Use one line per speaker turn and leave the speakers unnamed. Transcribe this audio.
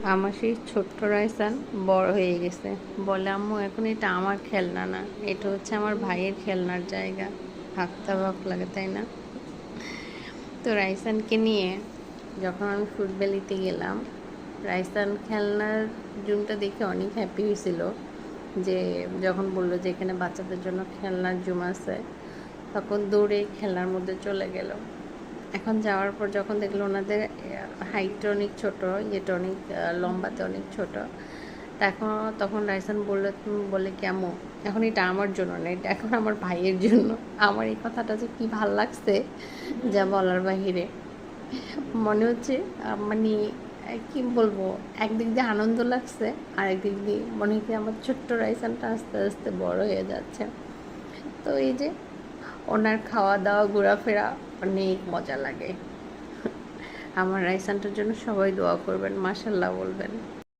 আমার সেই ছোট্ট রাইসান বড় হয়ে গেছে। বলে, আম্মু এখন এটা আমার খেলনা না, এটা হচ্ছে আমার ভাইয়ের খেলনার জায়গা। ভাবতে অবাক লাগে, তাই না? তো রাইসানকে নিয়ে যখন আমি ফুড ভ্যালিতে গেলাম, রাইসান খেলনার জুমটা দেখে অনেক হ্যাপি হয়েছিল। যে যখন বললো যে এখানে বাচ্চাদের জন্য খেলনার জুম আছে, তখন দৌড়ে খেলনার মধ্যে চলে গেল। এখন যাওয়ার পর যখন দেখলো ওনাদের হাইটটা অনেক ছোটো, ইয়েটা অনেক লম্বাতে অনেক ছোট, তখন রাইসান বলে কি, আম্মু এখন এটা আমার জন্য না, এটা এখন আমার ভাইয়ের জন্য। আমার এই কথাটা যে কী ভাল লাগছে যা বলার বাহিরে। মনে হচ্ছে মানে কি বলবো, একদিক দিয়ে আনন্দ লাগছে, আর একদিক দিয়ে মনে হচ্ছে আমার ছোট্ট রাইসানটা আস্তে আস্তে বড় হয়ে যাচ্ছে। তো এই যে ওনার খাওয়া দাওয়া ঘোরাফেরা অনেক মজা লাগে। আমার রাইসানটার জন্য সবাই দোয়া করবেন, মাশাল্লাহ বলবেন।